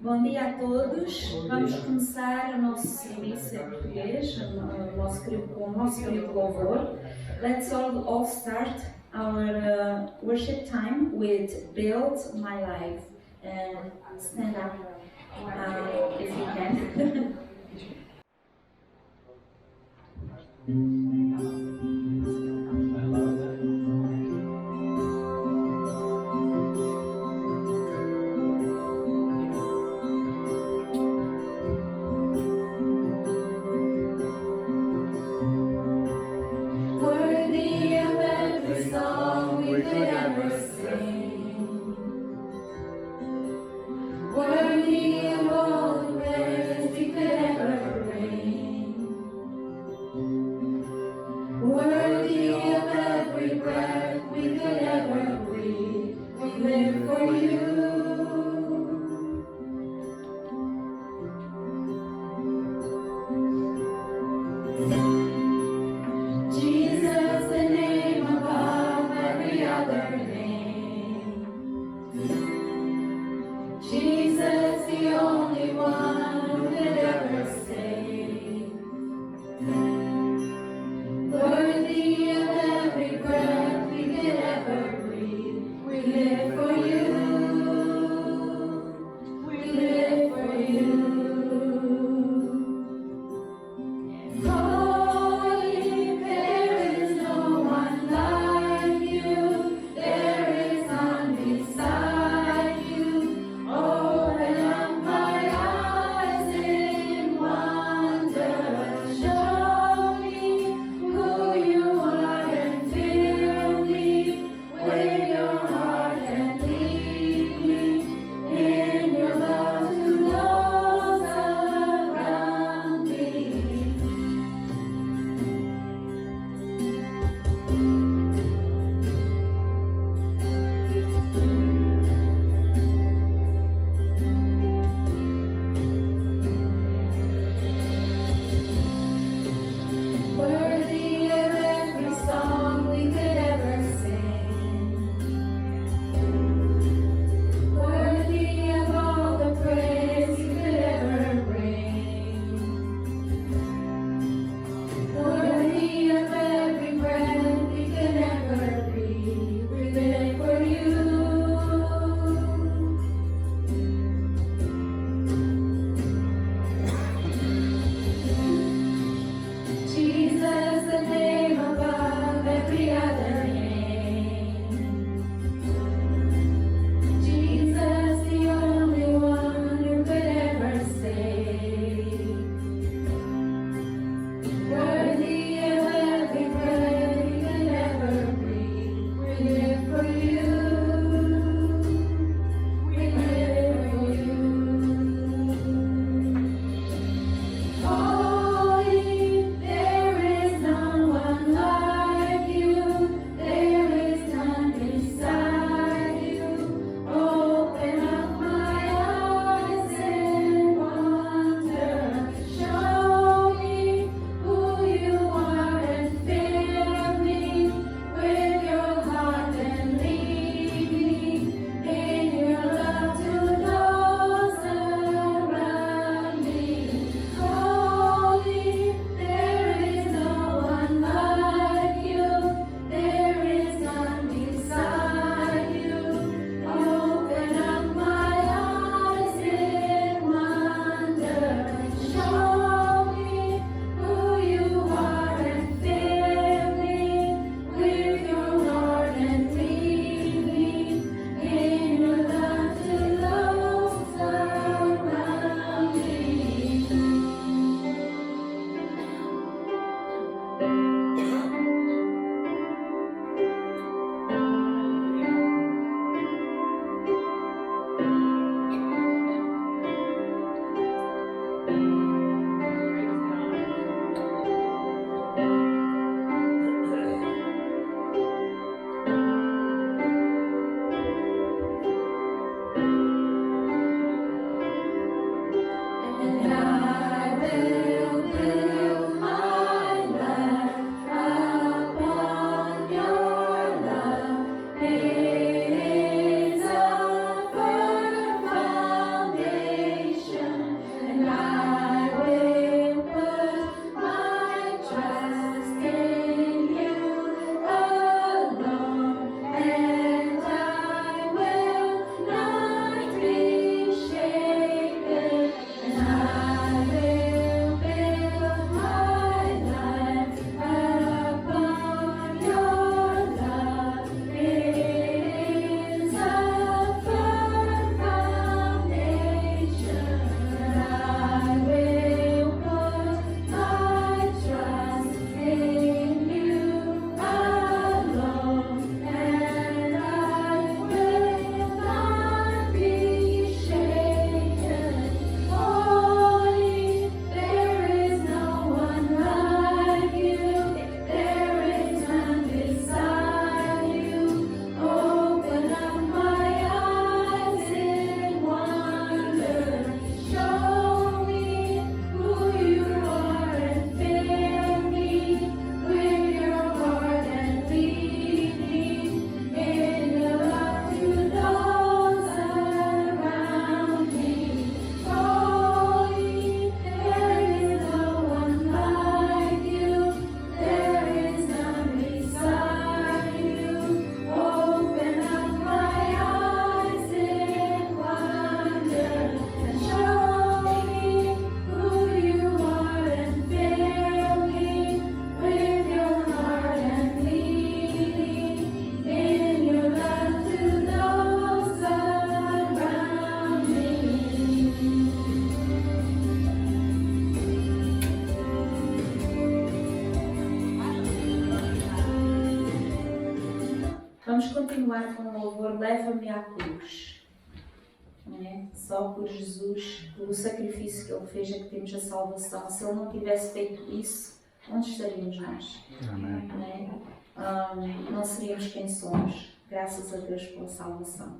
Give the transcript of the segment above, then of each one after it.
Bom dia a todos. Vamos começar o nosso serviço em português, o nosso querido louvor. Let's all start our worship time with Build My Life. Stand up if you can. Jesus, the name above every other. Vamos continuar com o louvor Leva-me à cruz. Não é? Só por Jesus, pelo sacrifício que Ele fez, é que temos a salvação. Se Ele não tivesse feito isso, onde estaríamos nós? Amém. Não é? Não seríamos quem somos. Graças a Deus pela salvação.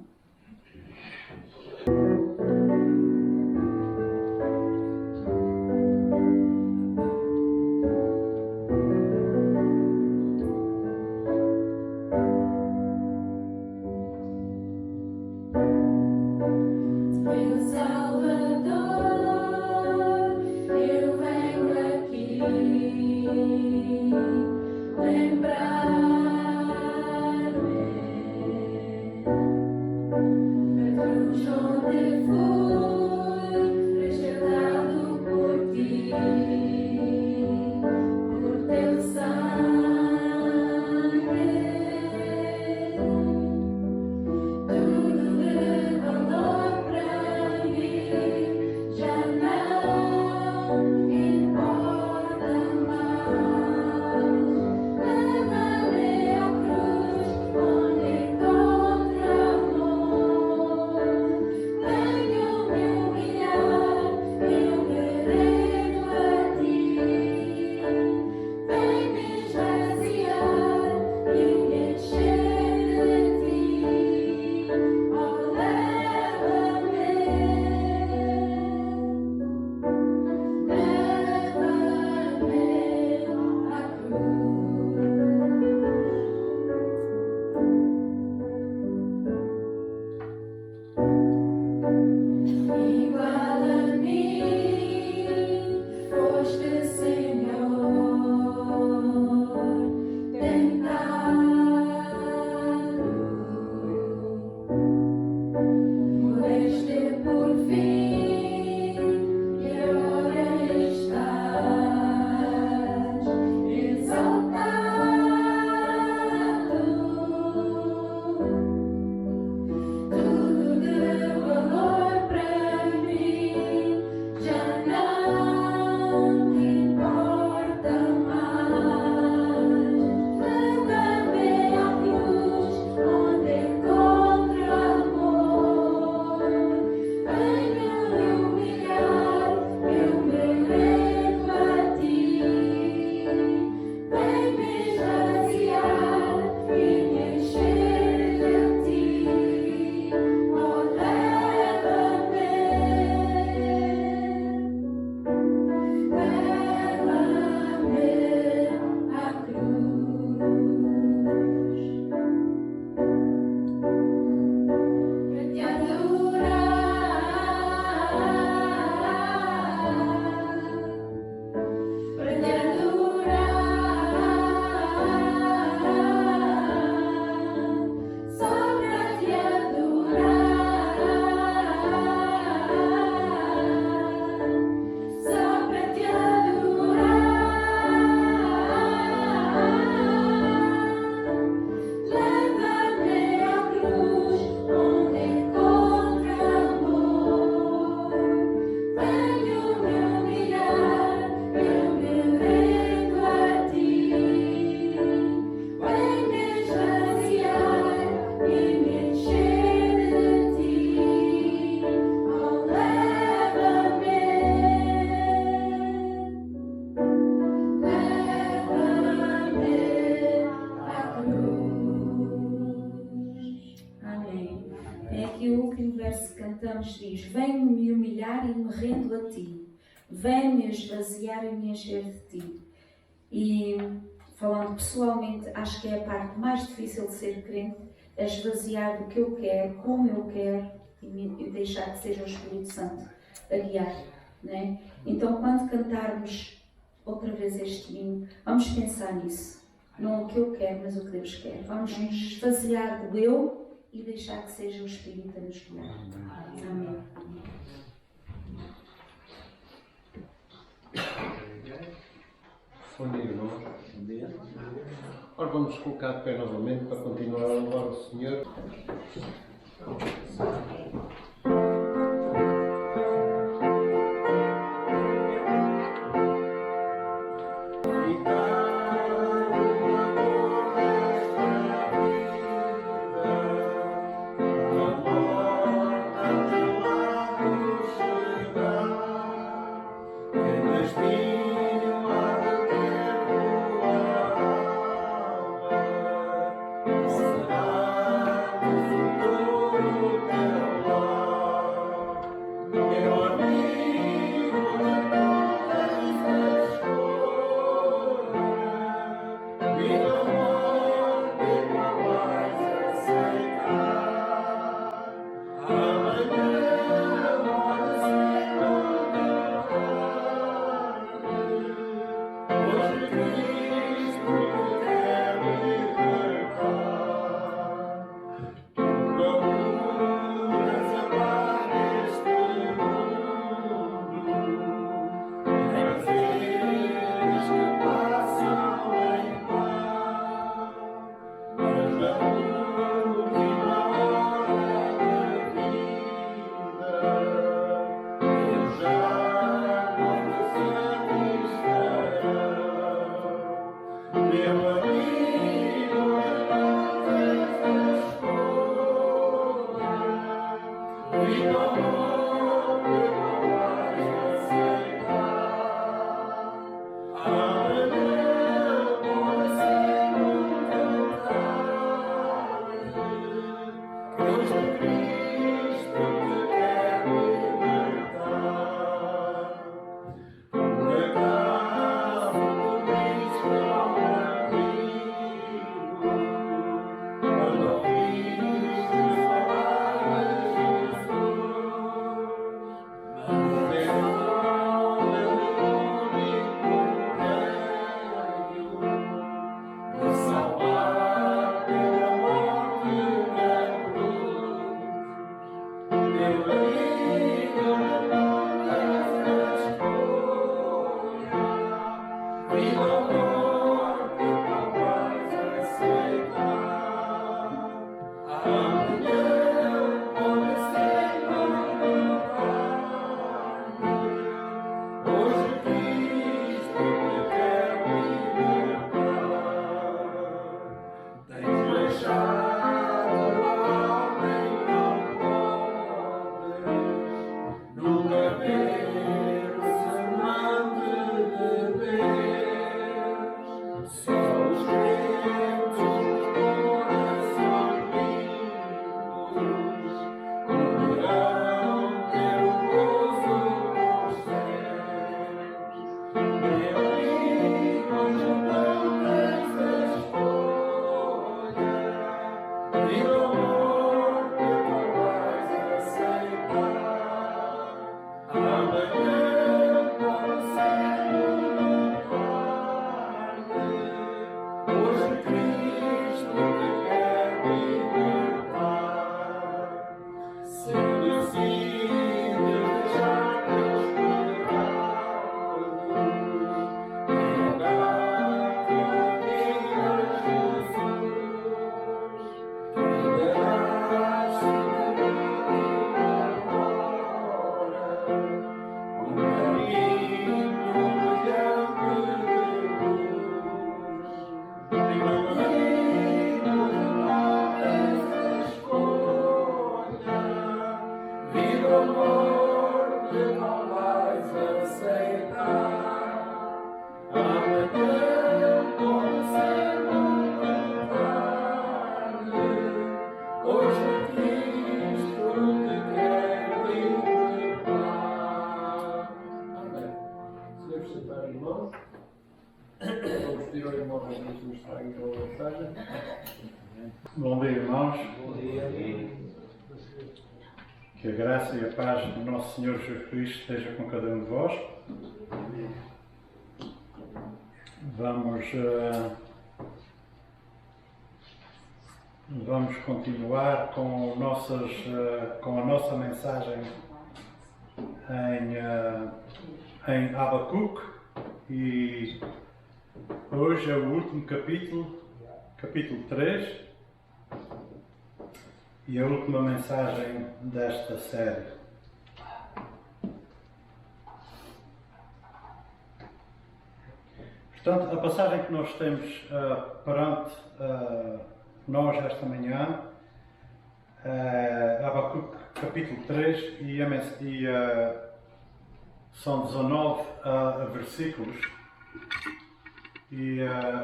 Cantamos, diz: venho-me humilhar e me rendo a ti, venho-me esvaziar e me encher de ti. E falando pessoalmente, acho que é a parte mais difícil de ser crente, é esvaziar do que eu quero, como eu quero, e deixar que seja o Espírito Santo a guiar, não é? Então, quando cantarmos outra vez este hino, vamos pensar nisso, não o que eu quero, mas o que Deus quer. Vamos nos esvaziar do eu e deixar que seja o Espírito a nos guiar. Amém. Bom dia, irmãos. Bom dia. Agora vamos colocar de pé novamente para continuar a louvar o Senhor. Bom dia, irmãos. Bom dia. Que a graça e a paz do nosso Senhor Jesus Cristo esteja com cada um de vós. Vamos continuar com a nossa mensagem em Abacuque, e hoje é o último capítulo, capítulo 3, e a última mensagem desta série. Portanto, a passagem que nós temos perante nós esta manhã é Abacuque capítulo 3 e são 19 versículos, e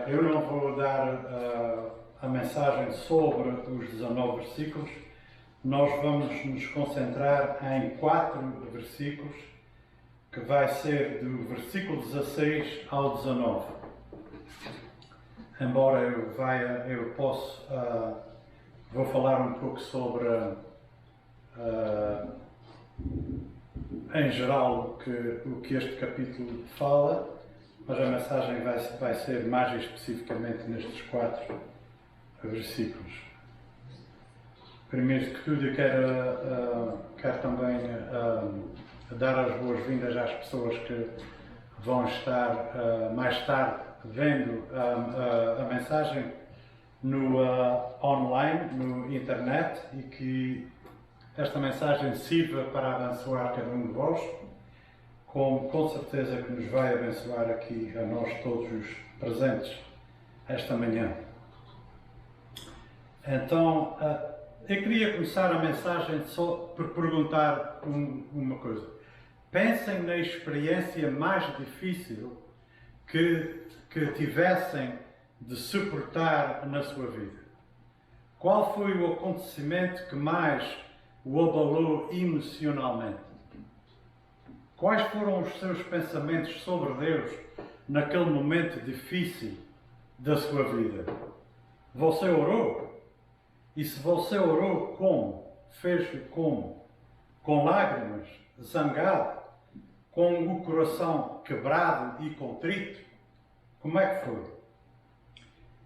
eu não vou dar a mensagem sobre os 19 versículos. Nós vamos nos concentrar em 4 versículos, que vai ser do versículo 16 ao 19. Embora vou falar um pouco sobre, em geral, o que este capítulo fala, mas a mensagem vai ser mais especificamente nestes 4 versículos. Primeiro de tudo, eu quero também dar as boas-vindas às pessoas que vão estar mais tarde vendo a mensagem no online, no internet, e que esta mensagem sirva para abençoar cada um de vós, como com certeza que nos vai abençoar aqui a nós todos os presentes esta manhã. Então, eu queria começar a mensagem só por perguntar uma coisa. Pensem na experiência mais difícil que tivessem de suportar na sua vida. Qual foi o acontecimento que mais o abalou emocionalmente? Quais foram os seus pensamentos sobre Deus naquele momento difícil da sua vida? Você orou? E se você orou, como? Fez-o como? Com lágrimas? Zangado? Com o coração quebrado e contrito? Como é que foi?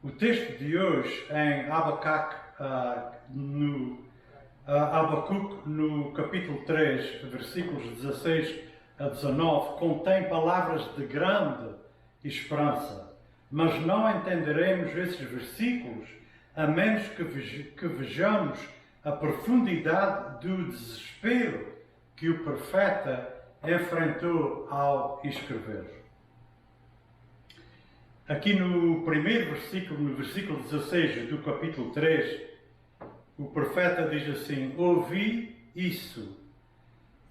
O texto de hoje em Abacuque, no capítulo 3, versículos 16 a 19, contém palavras de grande esperança, mas não entenderemos esses versículos a menos que vejamos a profundidade do desespero que o profeta enfrentou ao escrever. Aqui no primeiro versículo, no versículo 16 do capítulo 3, o profeta diz assim: ouvi isso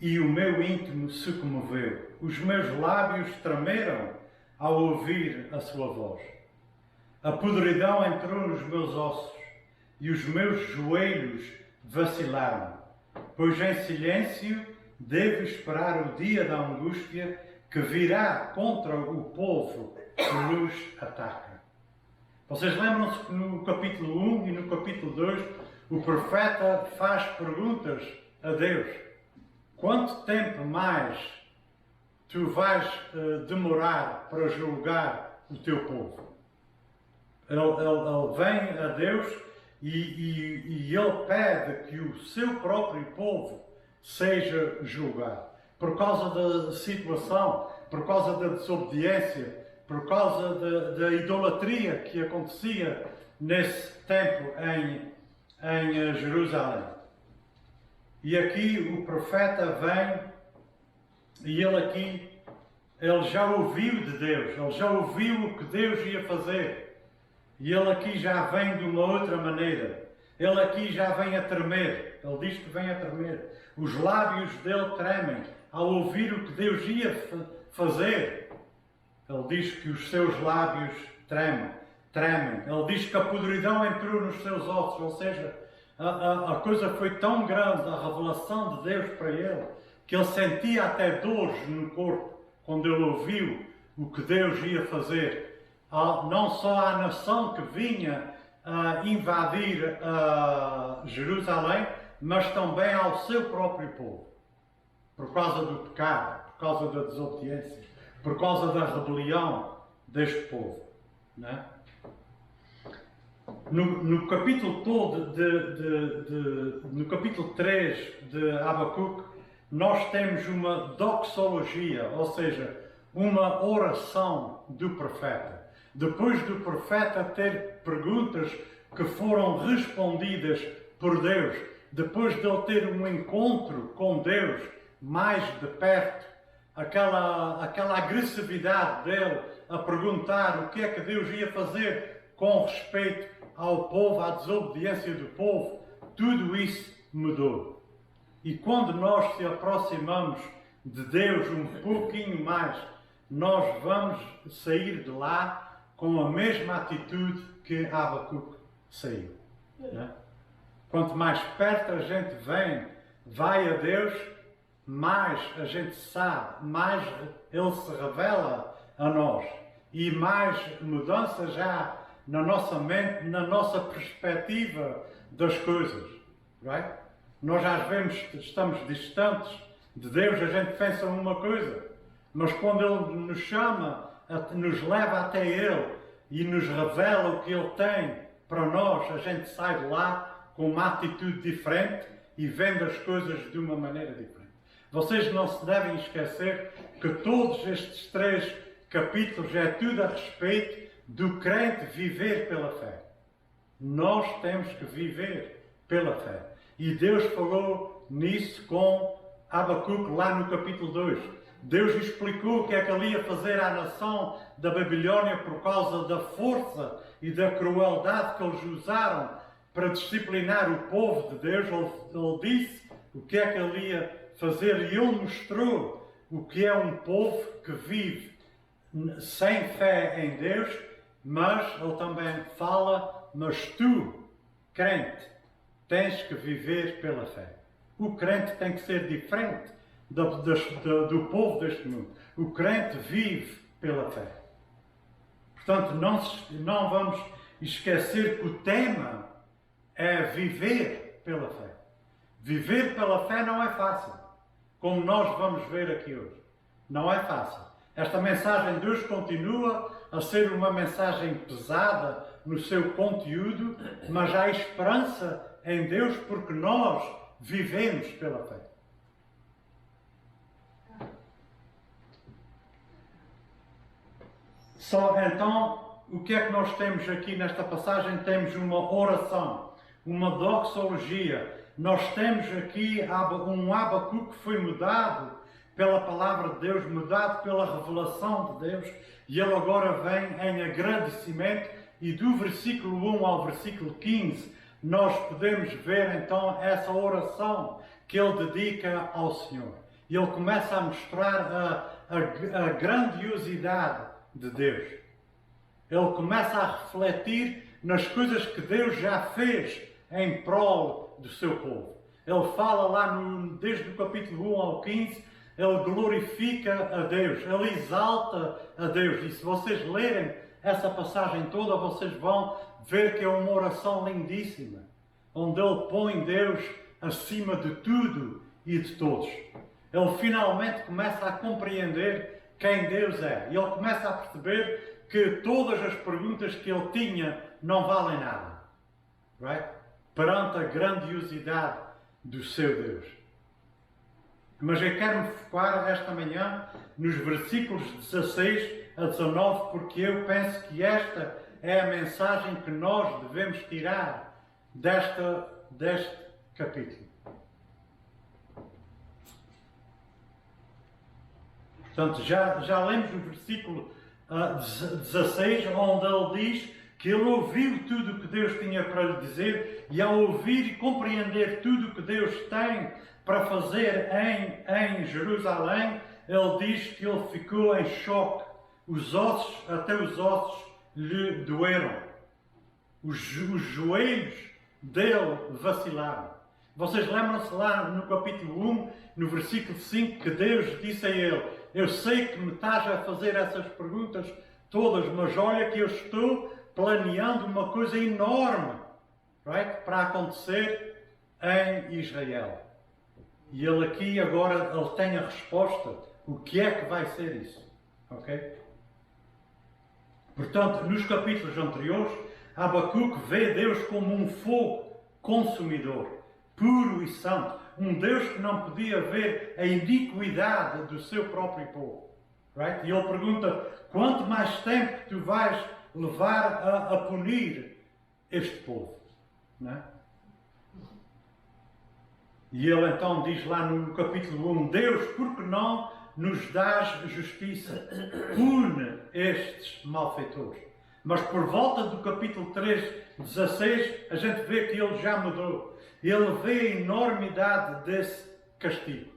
e o meu íntimo se comoveu. Os meus lábios tremeram ao ouvir a sua voz. A podridão entrou nos meus ossos e os meus joelhos vacilaram, pois em silêncio devo esperar o dia da angústia que virá contra o povo que nos ataca. Vocês lembram-se que no capítulo 1 e no capítulo 2 o profeta faz perguntas a Deus: quanto tempo mais tu vais demorar para julgar o teu povo? Ele vem a Deus e ele pede que o seu próprio povo seja julgado. Por causa da situação, por causa da desobediência, por causa da idolatria que acontecia nesse tempo em Jerusalém. E aqui o profeta vem e ele já ouviu de Deus, ele já ouviu o que Deus ia fazer. E ele aqui já vem de uma outra maneira. Ele aqui já vem a tremer. Ele diz que vem a tremer. Os lábios dele tremem ao ouvir o que Deus ia fazer. Ele diz que os seus lábios tremem. Ele diz que a podridão entrou nos seus ossos. Ou seja, a coisa foi tão grande, a revelação de Deus para ele, que ele sentia até dores no corpo quando ele ouviu o que Deus ia fazer. Não só à nação que vinha invadir Jerusalém, mas também ao seu próprio povo. Por causa do pecado, por causa da desobediência, por causa da rebelião deste povo. Não é? No capítulo todo no capítulo 3 de Abacuque, nós temos uma doxologia, ou seja, uma oração do profeta. Depois do profeta ter perguntas que foram respondidas por Deus, depois de ele ter um encontro com Deus mais de perto, aquela agressividade dele a perguntar o que é que Deus ia fazer com respeito ao povo, à desobediência do povo, tudo isso mudou. E quando nós se aproximamos de Deus um pouquinho mais, nós vamos sair de lá com a mesma atitude que Abacuque saiu. Né? Quanto mais perto a gente vai a Deus, mais a gente sabe, mais Ele se revela a nós. E mais mudança já na nossa mente, na nossa perspectiva das coisas. Right? Nós às vezes estamos distantes de Deus, a gente pensa uma coisa, mas quando Ele nos chama, nos leva até Ele e nos revela o que Ele tem para nós, a gente sai de lá com uma atitude diferente e vendo as coisas de uma maneira diferente. Vocês não se devem esquecer que todos estes 3 capítulos é tudo a respeito do crente viver pela fé. Nós temos que viver pela fé. E Deus falou nisso com Abacuque lá no capítulo 2. Deus explicou o que é que ele ia fazer à nação da Babilónia por causa da força e da crueldade que eles usaram para disciplinar o povo de Deus. Ele disse o que é que ele ia fazer e ele mostrou o que é um povo que vive sem fé em Deus, mas ele também fala, mas tu, crente, tens que viver pela fé. O crente tem que ser diferente do povo deste mundo. O crente vive pela fé. Portanto, não vamos esquecer que o tema é viver pela fé. Viver pela fé não é fácil, como nós vamos ver aqui hoje. Não é fácil. Esta mensagem de hoje continua a ser uma mensagem pesada no seu conteúdo, mas há esperança em Deus porque nós vivemos pela fé. Só então, o que é que nós temos aqui nesta passagem? Temos uma oração, uma doxologia. Nós temos aqui um Abacuque que foi mudado pela palavra de Deus, mudado pela revelação de Deus, e ele agora vem em agradecimento, e do versículo 1 ao versículo 15, nós podemos ver então essa oração que ele dedica ao Senhor. E ele começa a mostrar a grandiosidade de Deus. Ele começa a refletir nas coisas que Deus já fez em prol do seu povo. Ele fala lá desde o capítulo 1 ao 15, ele glorifica a Deus, ele exalta a Deus. E se vocês lerem essa passagem toda, vocês vão ver que é uma oração lindíssima, onde ele põe Deus acima de tudo e de todos. Ele finalmente começa a compreender quem Deus é. E ele começa a perceber que todas as perguntas que ele tinha não valem nada. Right? Perante a grandiosidade do seu Deus. Mas eu quero me focar esta manhã nos versículos 16 a 19, porque eu penso que esta é a mensagem que nós devemos tirar deste capítulo. Portanto, já lemos o versículo 16, onde ele diz que ele ouviu tudo o que Deus tinha para lhe dizer, e ao ouvir e compreender tudo o que Deus tem para fazer em Jerusalém, ele diz que ele ficou em choque. Até os ossos lhe doeram. Os joelhos dele vacilaram. Vocês lembram-se lá no capítulo 1, no versículo 5, que Deus disse a ele: eu sei que me estás a fazer essas perguntas todas, mas olha que eu estou planeando uma coisa enorme, right? Para acontecer em Israel. E ele aqui agora ele tem a resposta. O que é que vai ser isso? Ok? Portanto, nos capítulos anteriores, Abacuque vê Deus como um fogo consumidor, puro e santo. Um Deus que não podia ver a iniquidade do seu próprio povo. Right? E ele pergunta, quanto mais tempo tu vais levar a punir este povo? Não é? E ele então diz lá no capítulo 1, Deus, por que não nos dás justiça? Pune estes malfeitores. Mas por volta do capítulo 3, 16, a gente vê que ele já mudou. Ele vê a enormidade desse castigo.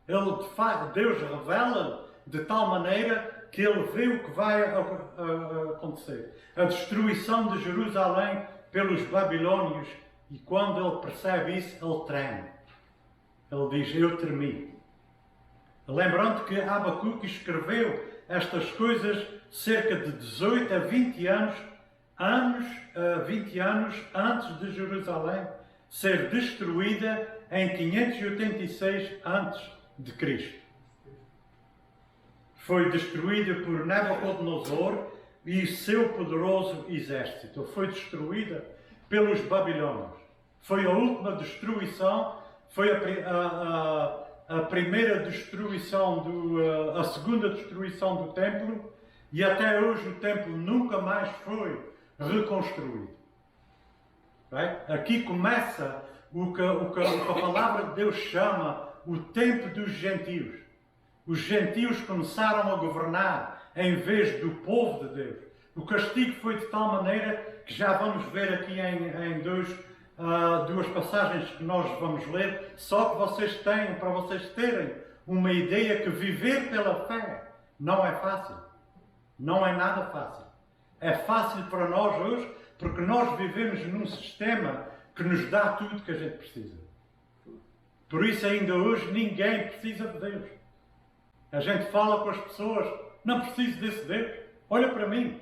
Deus revela de tal maneira que ele vê o que vai acontecer. A destruição de Jerusalém pelos babilônios. E quando ele percebe isso, ele treme. Ele diz, eu tremi. Lembrando que Abacuque escreveu estas coisas cerca de 18 a 20 anos antes de Jerusalém ser destruída em 586 antes de Cristo. Foi destruída por Nabucodonosor e seu poderoso exército. Foi destruída pelos babilônios. Foi a última destruição, foi a primeira destruição, a segunda destruição do templo, e até hoje o templo nunca mais foi reconstruído. Right? Aqui começa o que a palavra de Deus chama o tempo dos gentios. Os gentios começaram a governar em vez do povo de Deus. O castigo foi de tal maneira que já vamos ver aqui em duas passagens que nós vamos ler, só que vocês tenham, para vocês terem uma ideia que viver pela fé não é fácil. Não é nada fácil. É fácil para nós hoje, porque nós vivemos num sistema que nos dá tudo que a gente precisa. Por isso ainda hoje ninguém precisa de Deus. A gente fala com as pessoas, não preciso desse Deus. Olha para mim.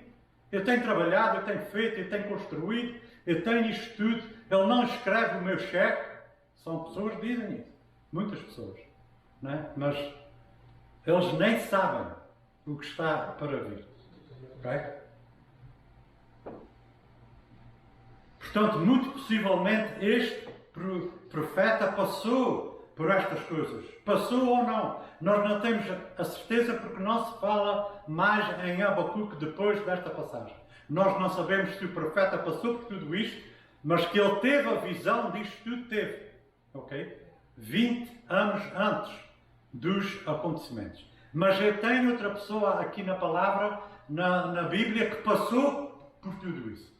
Eu tenho trabalhado, eu tenho feito, eu tenho construído, eu tenho isto tudo. Ele não escreve o meu cheque. São pessoas que dizem isso. Muitas pessoas. Não é? Mas eles nem sabem o que está para vir. Okay? Portanto, muito possivelmente este profeta passou por estas coisas. Passou ou não? Nós não temos a certeza porque não se fala mais em Abacuque depois desta passagem. Nós não sabemos se o profeta passou por tudo isto, mas que ele teve a visão disto tudo, teve. Ok? 20 anos antes dos acontecimentos. Mas eu tenho outra pessoa aqui na palavra, na Bíblia, que passou por tudo isso.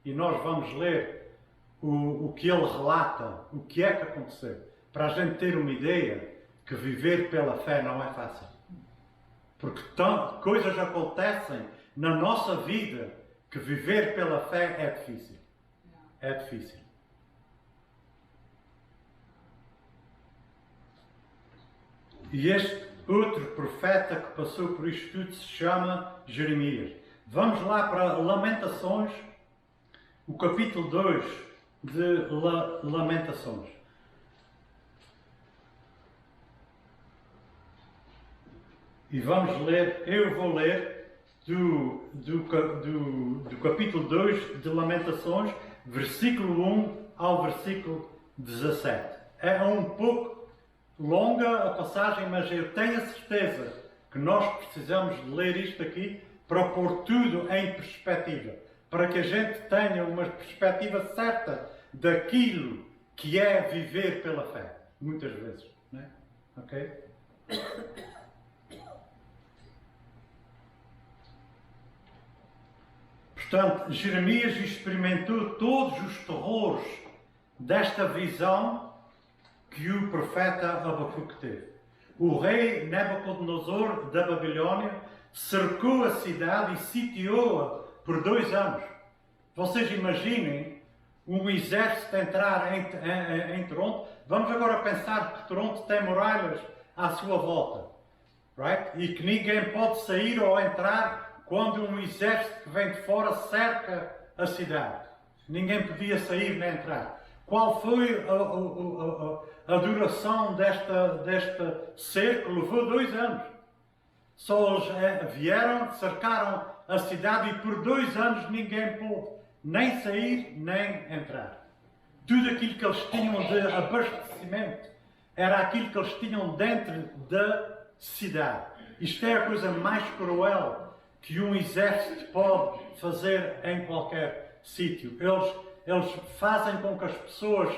E nós vamos ler o que ele relata, o que é que aconteceu, para a gente ter uma ideia que viver pela fé não é fácil. Porque coisas acontecem na nossa vida que viver pela fé é difícil. É difícil. E este outro profeta que passou por isto tudo se chama Jeremias. Vamos lá para Lamentações, o capítulo 2 de Lamentações. E vamos ler, eu vou ler do capítulo 2 de Lamentações, versículo 1 ao versículo 17. É um pouco longa a passagem, mas eu tenho a certeza que nós precisamos de ler isto aqui para pôr tudo em perspectiva, para que a gente tenha uma perspectiva certa daquilo que é viver pela fé, muitas vezes, não é? Ok? Portanto, Jeremias experimentou todos os terrores desta visão que o profeta Abacuque teve. O rei Nabucodonosor da Babilônia cercou a cidade e sitiou-a por 2 anos. Vocês imaginem um exército entrar em Toronto. Vamos agora pensar que Toronto tem muralhas à sua volta. Right? E que ninguém pode sair ou entrar quando um exército que vem de fora cerca a cidade. Ninguém podia sair nem entrar. Qual foi a duração deste cerco? Levou 2 anos. Só eles vieram, cercaram a cidade e por 2 anos ninguém pôde nem sair nem entrar. Tudo aquilo que eles tinham de abastecimento era aquilo que eles tinham dentro da cidade. Isto é a coisa mais cruel que um exército pode fazer em qualquer sítio. Eles fazem com que as pessoas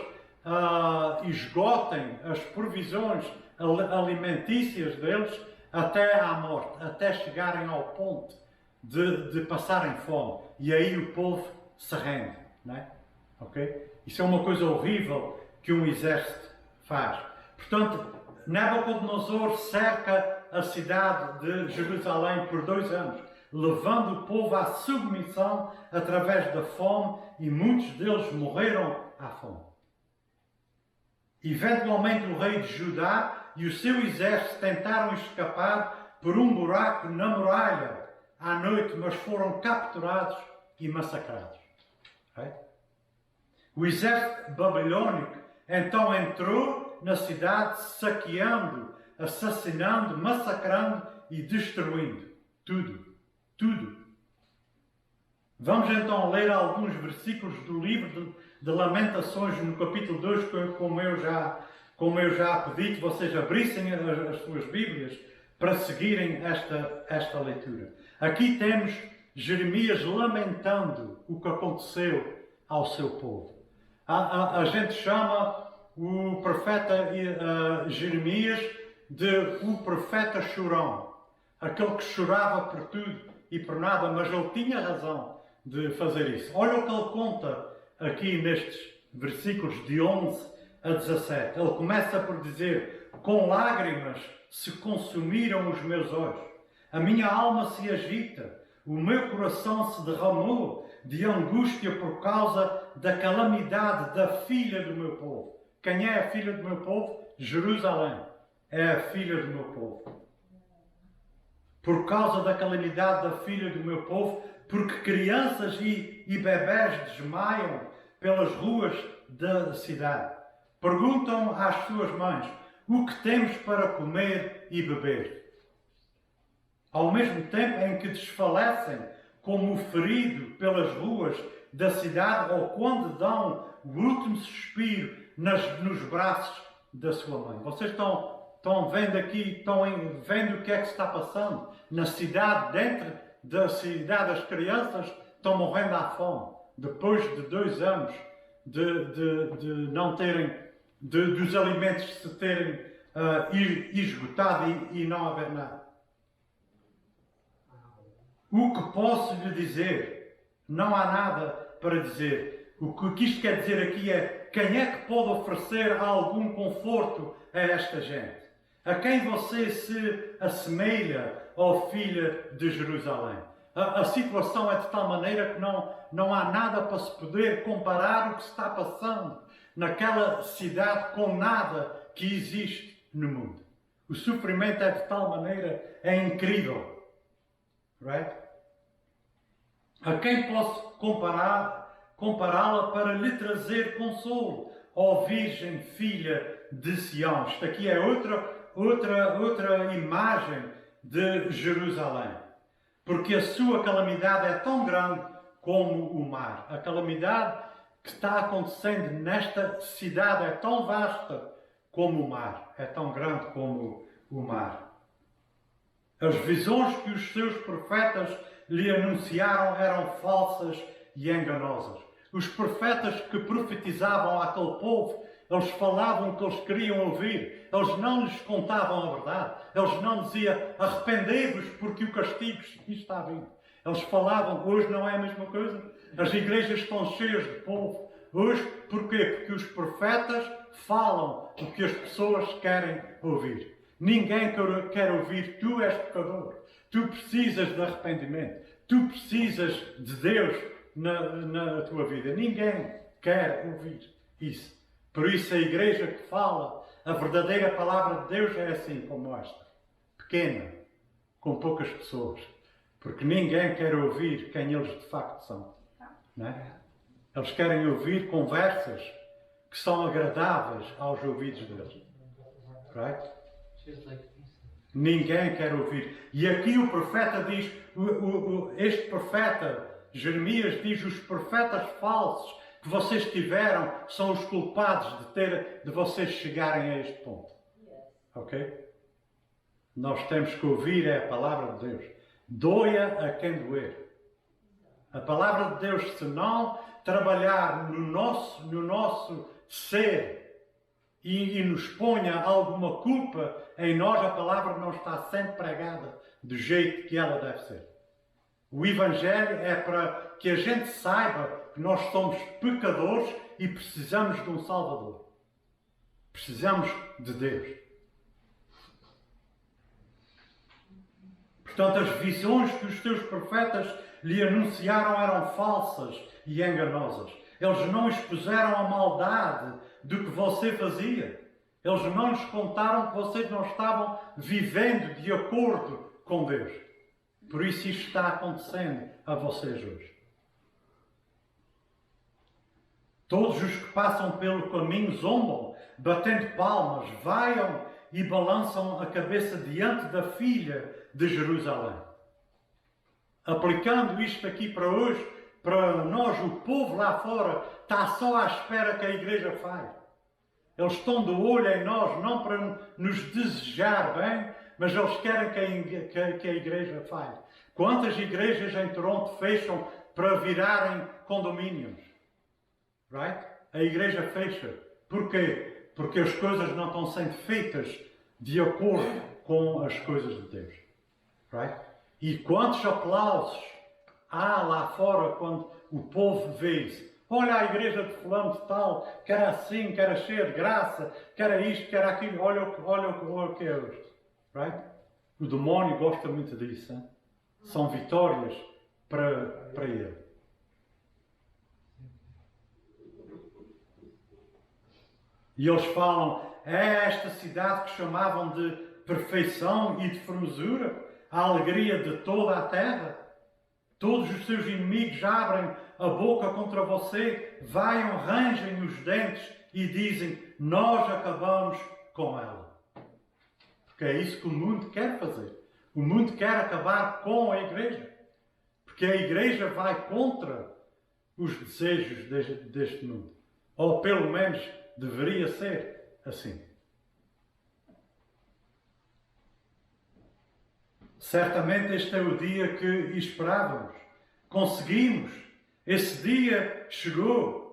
esgotem as provisões alimentícias deles até à morte, até chegarem ao ponto de passarem fome. E aí o povo se rende. Não é? Okay? Isso é uma coisa horrível que um exército faz. Portanto, Nabucodonosor cerca a cidade de Jerusalém por 2 anos, levando o povo à submissão através da fome, e muitos deles morreram à fome. Eventualmente o rei de Judá e o seu exército tentaram escapar por um buraco na muralha à noite, mas foram capturados e massacrados. Okay? O exército babilônico então entrou na cidade, saqueando, assassinando, massacrando e destruindo tudo. Tudo. Vamos então ler alguns versículos do livro de Lamentações, no capítulo 2, como eu já pedi que vocês abrissem as suas Bíblias para seguirem esta leitura. Aqui temos Jeremias lamentando o que aconteceu ao seu povo. A gente chama o profeta Jeremias de o profeta chorão, aquele que chorava por tudo e por nada, mas ele tinha razão de fazer isso. Olha o que ele conta aqui nestes versículos de 11 a 17. Ele começa por dizer: com lágrimas se consumiram os meus olhos, a minha alma se agita, o meu coração se derramou de angústia por causa da calamidade da filha do meu povo. Quem é a filha do meu povo? Jerusalém é a filha do meu povo. Por causa da calamidade da filha do meu povo, porque crianças e bebés desmaiam pelas ruas da cidade. Perguntam às suas mães: o que temos para comer e beber? Ao mesmo tempo em que desfalecem como o ferido pelas ruas da cidade, ou quando dão o último suspiro nos braços da sua mãe. Vocês estão vendo aqui, estão vendo o que é que se está passando na cidade, dentro da cidade. As crianças estão morrendo à fome, depois de 2 anos de não terem, dos alimentos se terem esgotado e não haver nada. O que posso lhe dizer? Não há nada para dizer. O que isto quer dizer aqui é: quem é que pode oferecer algum conforto a esta gente? A quem você se assemelha, ó filha de Jerusalém? A situação é de tal maneira que não há nada para se poder comparar o que se está passando naquela cidade com nada que existe no mundo. O sofrimento é de tal maneira, é incrível. Right? A quem posso compará-la para lhe trazer consolo, ó Virgem Filha de Sião? Isto aqui é outra imagem de Jerusalém. Porque a sua calamidade é tão grande como o mar. A calamidade que está acontecendo nesta cidade é tão vasta como o mar. É tão grande como o mar. As visões que os seus profetas lhe anunciaram eram falsas e enganosas. Os profetas que profetizavam àquele povo, eles falavam o que eles queriam ouvir. Eles não lhes contavam a verdade. Eles não diziam: arrependei-vos porque o castigo está vindo. Eles falavam. Hoje não é a mesma coisa. As igrejas estão cheias de povo. Hoje, porquê? Porque os profetas falam o que as pessoas querem ouvir. Ninguém quer ouvir: tu és pecador, tu precisas de arrependimento, tu precisas de Deus na tua vida. Ninguém quer ouvir isso. Por isso a igreja que fala a verdadeira palavra de Deus é assim como esta, pequena, com poucas pessoas, porque ninguém quer ouvir quem eles de facto são. não é? Eles querem ouvir conversas que são agradáveis aos ouvidos deles. Right? Ninguém quer ouvir. E aqui o profeta diz, este profeta, Jeremias, diz: os profetas falsos que vocês tiveram são os culpados de vocês chegarem a este ponto. Ok? Nós temos que ouvir a palavra de Deus. Doia a quem doer. A palavra de Deus, se não trabalhar no nosso ser e nos ponha alguma culpa em nós, a palavra não está sendo pregada do jeito que ela deve ser. O Evangelho é para que a gente saiba que nós somos pecadores e precisamos de um Salvador. Precisamos de Deus. Portanto, as visões que os seus profetas lhe anunciaram eram falsas e enganosas. Eles não expuseram a maldade do que você fazia. Eles não nos contaram que vocês não estavam vivendo de acordo com Deus. Por isso isto está acontecendo a vocês hoje. Todos os que passam pelo caminho zombam, batendo palmas, vaiam e balançam a cabeça diante da filha de Jerusalém. Aplicando isto aqui para hoje, para nós, o povo lá fora está só à espera que a igreja falhe. Eles estão de olho em nós, não para nos desejar bem, mas eles querem que a igreja falhe. Quantas igrejas em Toronto fecham para virarem condomínios? Right? A igreja fecha. Porquê? Porque as coisas não estão sendo feitas de acordo com as coisas de Deus. Right? E quantos aplausos há lá fora quando o povo vê isso? Olha a igreja de fulano de tal, que era assim, que era cheia de graça, que era isto, que era aquilo. Olha o que é hoje. Right? O demónio gosta muito disso. Hein? São vitórias para ele. E eles falam: é esta cidade que chamavam de perfeição e de formosura, a alegria de toda a terra. Todos os seus inimigos abrem a boca contra você, vaiam, rangem os dentes e dizem: nós acabamos com ela. Porque é isso que o mundo quer fazer. O mundo quer acabar com a igreja. Porque a igreja vai contra os desejos deste mundo. Ou pelo menos deveria ser assim. Certamente este é o dia que esperávamos. Conseguimos. Esse dia chegou.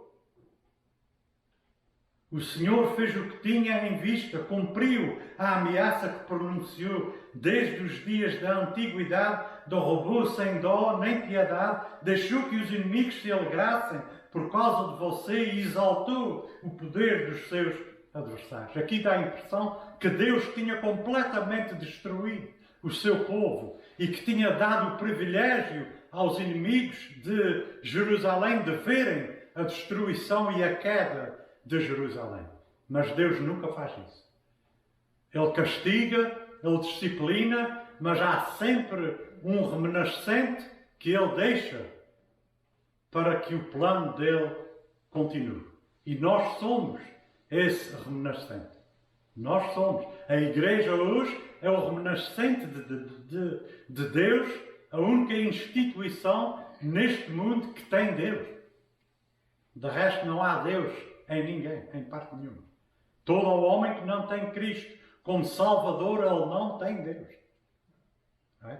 O Senhor fez o que tinha em vista, cumpriu a ameaça que pronunciou desde os dias da antiguidade, derrubou sem dó nem piedade, deixou que os inimigos se alegrassem por causa de você e exaltou o poder dos seus adversários. Aqui dá a impressão que Deus tinha completamente destruído o seu povo e que tinha dado o privilégio aos inimigos de Jerusalém de verem a destruição e a queda de Jerusalém. Mas Deus nunca faz isso. Ele castiga, Ele disciplina, mas há sempre um remanescente que Ele deixa para que o plano dele continue. E nós somos esse remanescente. Nós somos. A igreja hoje é o remanescente de Deus, a única instituição neste mundo que tem Deus. De resto não há Deus em ninguém, em parte nenhuma. Todo o homem que não tem Cristo como Salvador, ele não tem Deus. É?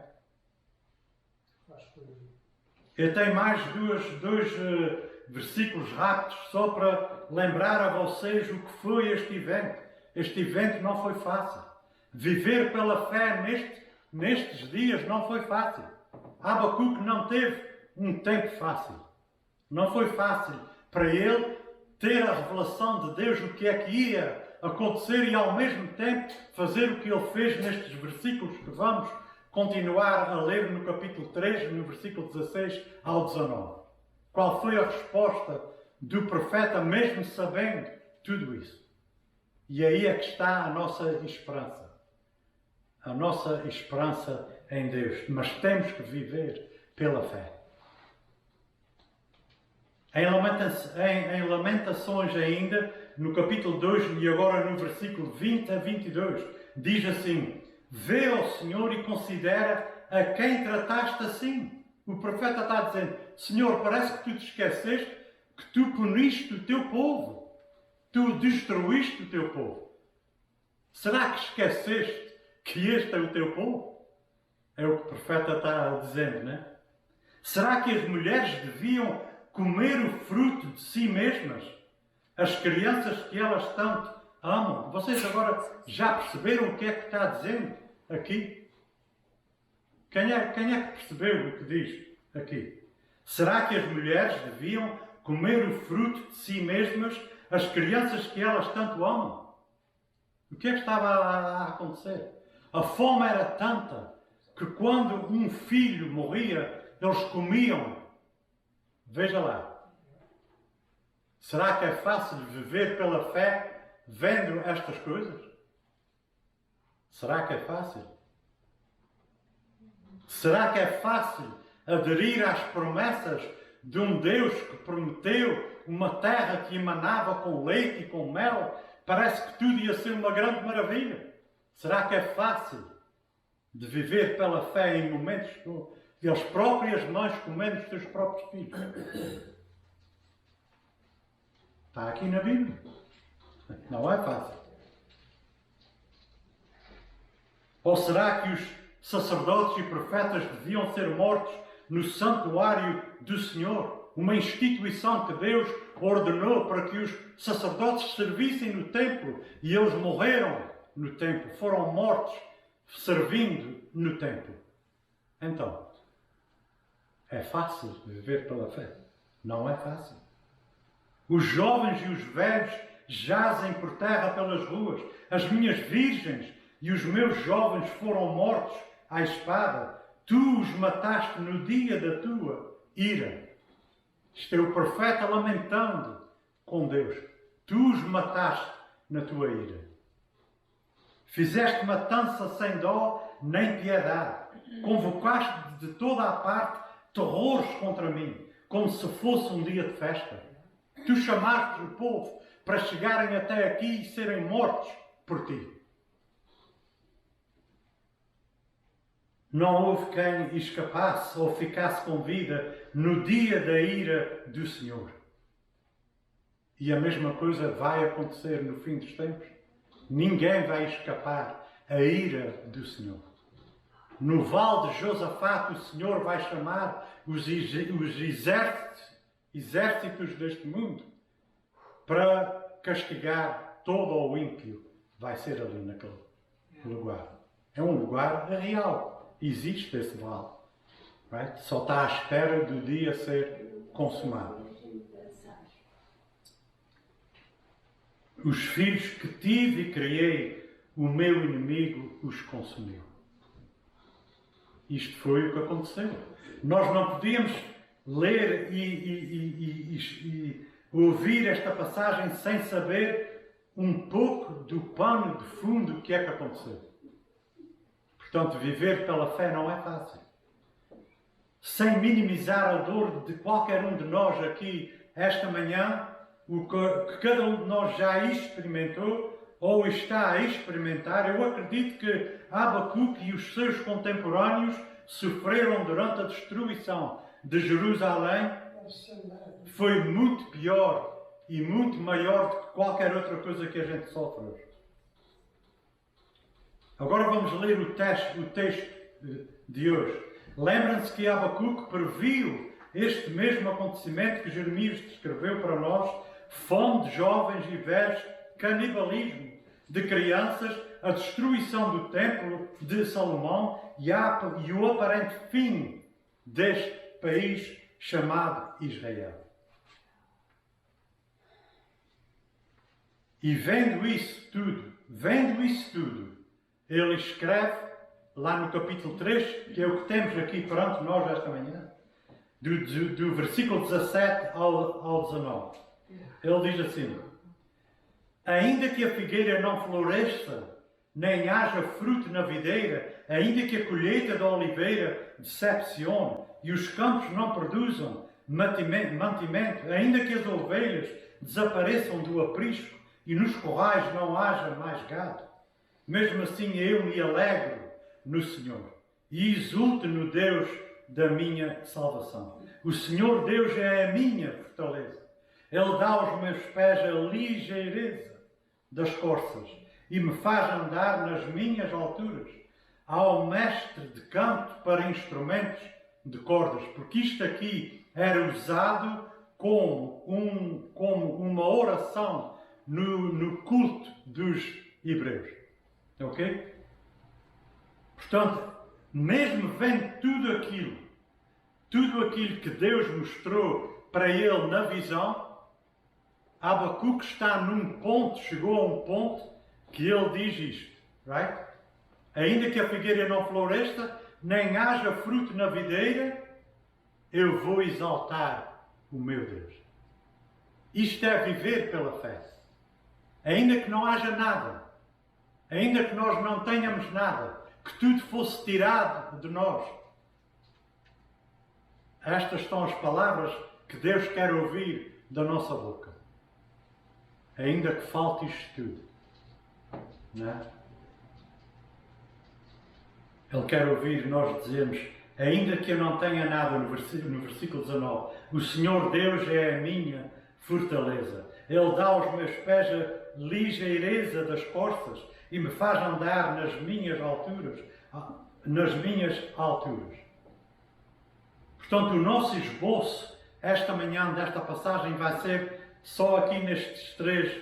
Eu tenho mais dois versículos rápidos só para lembrar a vocês o que foi este evento. Este evento não foi fácil. Viver pela fé nestes dias não foi fácil. Abacuque não teve um tempo fácil. Não foi fácil para ele ter a revelação de Deus, o que é que ia acontecer e ao mesmo tempo fazer o que ele fez nestes versículos que vamos continuar a ler no capítulo 3, no versículo 16 ao 19. Qual foi a resposta do profeta, mesmo sabendo tudo isso? E aí é que está a nossa esperança. A nossa esperança em Deus. Mas temos que viver pela fé. Em Lamentações ainda, no capítulo 2 e agora no versículo 20 a 22, diz assim: vê ao Senhor e considera a quem trataste assim. O profeta está dizendo: Senhor, parece que tu te esqueceste que tu puniste o teu povo. Tu destruíste o teu povo. Será que esqueceste que este é o teu povo? É o que o profeta está dizendo, não é? Será que as mulheres deviam comer o fruto de si mesmas? As crianças que elas tanto amam? Vocês agora já perceberam o que é que está dizendo aqui? Quem é que percebeu o que diz aqui? Será que as mulheres deviam comer o fruto de si mesmas, as crianças que elas tanto amam? O que é que estava a acontecer? A fome era tanta que quando um filho morria, eles comiam. Veja lá. Será que é fácil viver pela fé vendo estas coisas? Será que é fácil? Será que é fácil aderir às promessas de um Deus que prometeu uma terra que emanava com leite e com mel? Parece que tudo ia ser uma grande maravilha. Será que é fácil de viver pela fé em momentos que as próprias mães comendo os seus próprios filhos? Está aqui na Bíblia. Não é fácil. Ou será que os sacerdotes e profetas deviam ser mortos no santuário do Senhor? Uma instituição que Deus ordenou para que os sacerdotes servissem no templo e eles morreram no templo, foram mortos servindo no templo. Então, é fácil viver pela fé? Não é fácil. Os jovens e os velhos jazem por terra pelas ruas. As minhas virgens e os meus jovens foram mortos à espada. Tu os mataste no dia da tua ira. Isto é o profeta lamentando com Deus. Tu os mataste na tua ira. Fizeste matança sem dó nem piedade. Convocaste de toda a parte terrores contra mim, como se fosse um dia de festa. Tu chamaste o povo para chegarem até aqui e serem mortos por ti. Não houve quem escapasse ou ficasse com vida no dia da ira do Senhor. E a mesma coisa vai acontecer no fim dos tempos. Ninguém vai escapar à ira do Senhor. No vale de Josafá, o Senhor vai chamar os exércitos deste mundo para castigar todo o ímpio. Vai ser ali naquele lugar. É um lugar real. Existe esse vale. Right? Só está à espera do dia ser consumado. Os filhos que tive e criei, o meu inimigo os consumiu. Isto foi o que aconteceu. Nós não podíamos ler e ouvir esta passagem sem saber um pouco do pano de fundo que é que aconteceu. Portanto, viver pela fé não é fácil. Sem minimizar a dor de qualquer um de nós aqui esta manhã, o que cada um de nós já experimentou ou está a experimentar, eu acredito que Abacuque e os seus contemporâneos sofreram durante a destruição de Jerusalém. Foi muito pior e muito maior do que qualquer outra coisa que a gente sofre hoje. Agora vamos ler o texto de hoje. Lembram-se que Abacuque previu este mesmo acontecimento que Jeremias descreveu para nós: fome de jovens e velhos, canibalismo de crianças, a destruição do templo de Salomão e o aparente fim deste país chamado Israel. E vendo isso tudo, ele escreve lá no capítulo 3, que é o que temos aqui perante nós esta manhã, do versículo 17 ao 19. Ele diz assim: ainda que a figueira não floresça, nem haja fruto na videira, ainda que a colheita da oliveira decepcione e os campos não produzam, mantimento, ainda que as ovelhas desapareçam do aprisco e nos corrais não haja mais gado. Mesmo assim eu me alegro no Senhor e exulto no Deus da minha salvação. O Senhor Deus é a minha fortaleza. Ele dá aos meus pés a ligeireza das corças e me faz andar nas minhas alturas. Ao mestre de canto para instrumentos de cordas, porque isto aqui era usado como uma oração no culto dos hebreus. Ok? Portanto, mesmo vendo tudo aquilo que Deus mostrou para ele na visão, Abacuque está num ponto, chegou a um ponto que ele diz isto, right? Ainda que a figueira não floresça, nem haja fruto na videira, eu vou exaltar o meu Deus. Isto é viver pela fé. Ainda que não haja nada, ainda que nós não tenhamos nada, que tudo fosse tirado de nós. Estas são as palavras que Deus quer ouvir da nossa boca. Ainda que falte isto tudo. Não é? Ele quer ouvir nós dizermos, ainda que eu não tenha nada, no versículo 19, o Senhor Deus é a minha fortaleza. Ele dá aos meus pés a ligeireza das costas e me faz andar nas minhas alturas. Portanto, o nosso esboço, esta manhã, desta passagem, vai ser só aqui nestes 3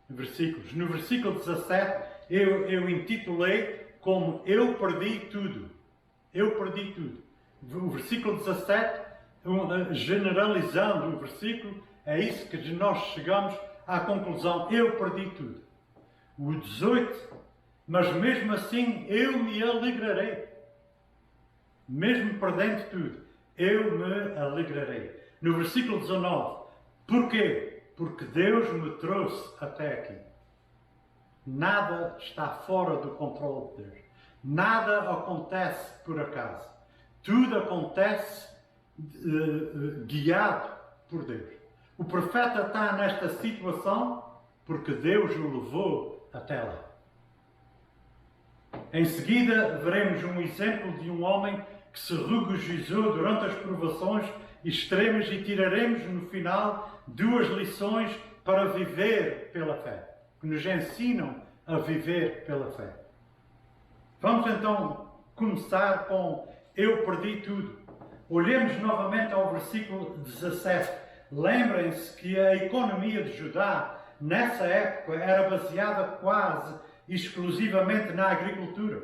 versículos. No versículo 17, eu intitulei como Eu perdi tudo. Eu perdi tudo. O versículo 17, generalizando o versículo, é isso que nós chegamos à conclusão. Eu perdi tudo. O 18, mas mesmo assim eu me alegrarei. Mesmo perdendo tudo, eu me alegrarei. No versículo 19, porquê? Porque Deus me trouxe até aqui. Nada está fora do controle de Deus. Nada acontece por acaso. Tudo acontece guiado por Deus. O profeta está nesta situação porque Deus o levou até lá. Em seguida, veremos um exemplo de um homem que se regozijou durante as provações extremas e tiraremos no final 2 lições para viver pela fé, que nos ensinam a viver pela fé. Vamos então começar com Eu perdi tudo. Olhemos novamente ao versículo 17. Lembrem-se que a economia de Judá, nessa época, era baseada quase exclusivamente na agricultura.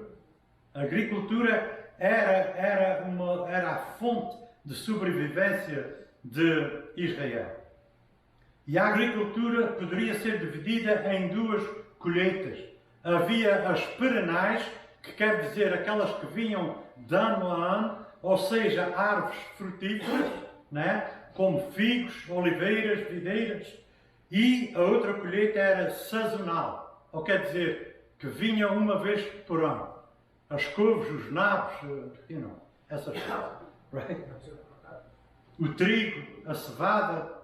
A agricultura era a fonte de sobrevivência de Israel. E a agricultura poderia ser dividida em 2 colheitas. Havia as perenais, que quer dizer aquelas que vinham de ano a ano, ou seja, árvores frutíferas, né? Como figos, oliveiras, videiras. E a outra colheita era sazonal, ou quer dizer, que vinha uma vez por ano. As couves, os nabos, essas coisas. Right? O trigo, a cevada.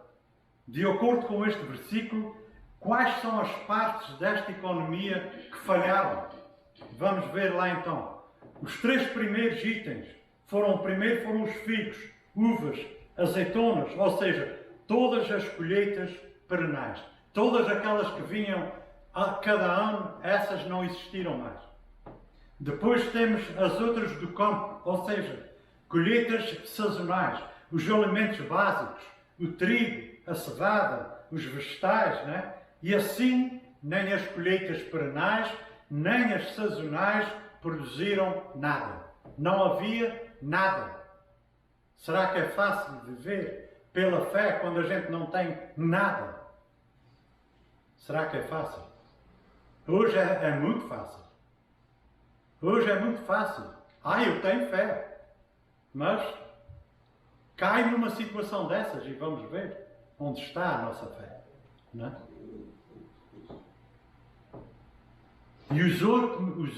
De acordo com este versículo, quais são as partes desta economia que falharam? Vamos ver lá então. Os 3 primeiros itens foram os figos, uvas, azeitonas, ou seja, todas as colheitas perenais. Todas aquelas que vinham a cada ano, essas não existiram mais. Depois temos as outras do campo, ou seja, colheitas sazonais, os alimentos básicos, o trigo, a cevada, os vegetais, né? E assim, nem as colheitas perenais, nem as sazonais produziram nada. Não havia nada. Será que é fácil viver pela fé quando a gente não tem nada? Será que é fácil? Hoje é muito fácil. Hoje é muito fácil. Eu tenho fé. Mas cai numa situação dessas e vamos ver onde está a nossa fé. Não é? E os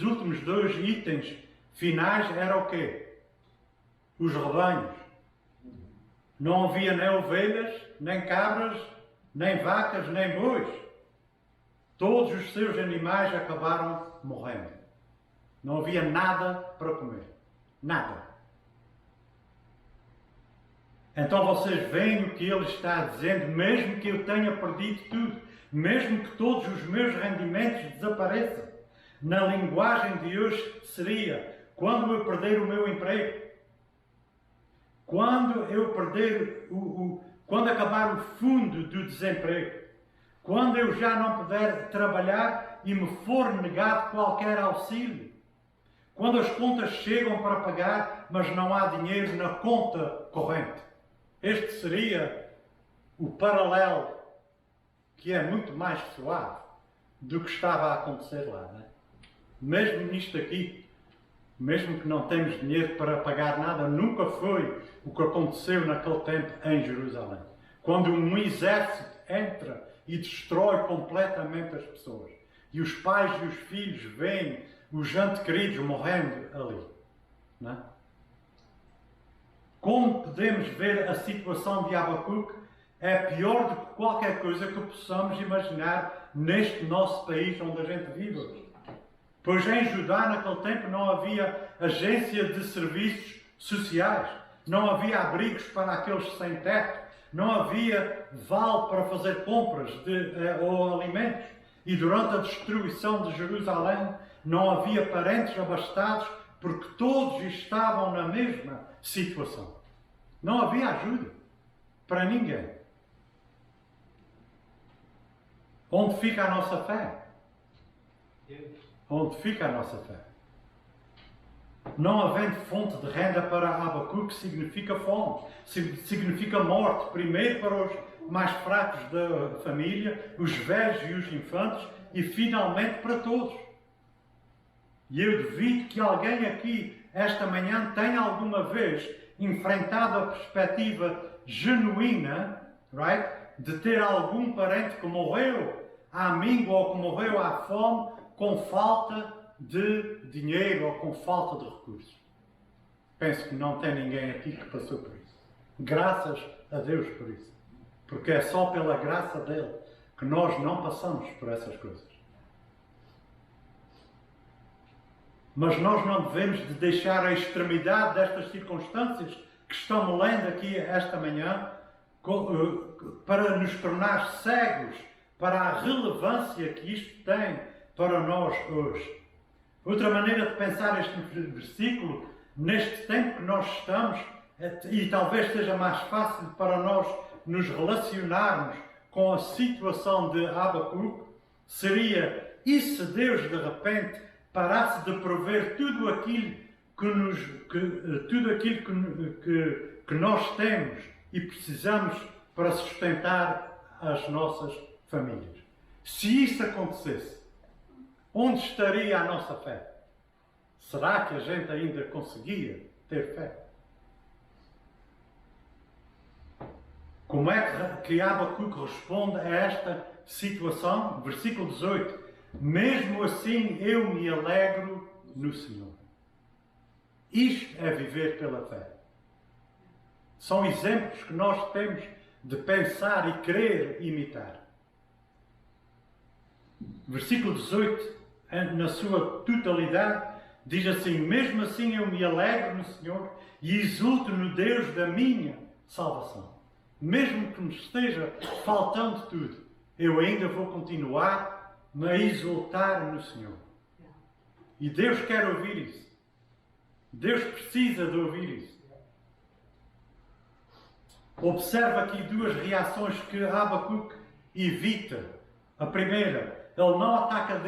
últimos 2 itens finais eram o quê? Os rebanhos. Não havia nem ovelhas, nem cabras, nem vacas, nem bois. Todos os seus animais acabaram morrendo. Não havia nada para comer. Nada. Então vocês veem o que ele está dizendo, mesmo que eu tenha perdido tudo, mesmo que todos os meus rendimentos desapareçam. Na linguagem de hoje seria, quando eu perder o meu emprego, quando eu perder quando acabar o fundo do desemprego, quando eu já não puder trabalhar e me for negado qualquer auxílio, quando as contas chegam para pagar, mas não há dinheiro na conta corrente. Este seria o paralelo, que é muito mais suave do que estava a acontecer lá, não é? Mesmo nisto aqui, mesmo que não temos dinheiro para pagar nada, nunca foi o que aconteceu naquele tempo em Jerusalém. Quando um exército entra e destrói completamente as pessoas. E os pais e os filhos veem os entes queridos morrendo ali. Não é? Como podemos ver a situação de Abacuque é pior do que qualquer coisa que possamos imaginar neste nosso país onde a gente vive hoje. Pois em Judá, naquele tempo, não havia agência de serviços sociais, não havia abrigos para aqueles sem teto, não havia vale para fazer compras ou alimentos. E durante a destruição de Jerusalém, não havia parentes abastados, porque todos estavam na mesma situação. Não havia ajuda para ninguém. Onde fica a nossa fé? Onde fica a nossa fé? Não havendo fonte de renda para Abacuque significa fome, significa morte, primeiro para os mais fracos da família, os velhos e os infantes, e finalmente para todos. E eu duvido que alguém aqui, esta manhã, tenha alguma vez enfrentado a perspectiva genuína, right, de ter algum parente que morreu à míngua ou que morreu à fome com falta de dinheiro ou com falta de recursos. Penso que não tem ninguém aqui que passou por isso. Graças a Deus por isso. Porque é só pela graça dele que nós não passamos por essas coisas. Mas nós não devemos de deixar a extremidade destas circunstâncias que estamos lendo aqui esta manhã para nos tornar cegos para a relevância que isto tem para nós hoje. Outra maneira de pensar este versículo, neste tempo que nós estamos, e talvez seja mais fácil para nós nos relacionarmos com a situação de Abacuque, seria: e se Deus de repente parasse de prover tudo aquilo que nós temos e precisamos para sustentar as nossas famílias? Se isso acontecesse, onde estaria a nossa fé? Será que a gente ainda conseguia ter fé? Como é que Abacuque responde a esta situação? Versículo 18. Mesmo assim eu me alegro no Senhor. Isto é viver pela fé. São exemplos que nós temos de pensar e querer imitar. Versículo 18, na sua totalidade, diz assim: mesmo assim eu me alegro no Senhor e exulto no Deus da minha salvação. Mesmo que me esteja faltando tudo, eu ainda vou continuar a exultar no Senhor. E Deus quer ouvir isso. Deus precisa de ouvir isso. Observa aqui duas reações que Abacuque evita. A primeira, ele não ataca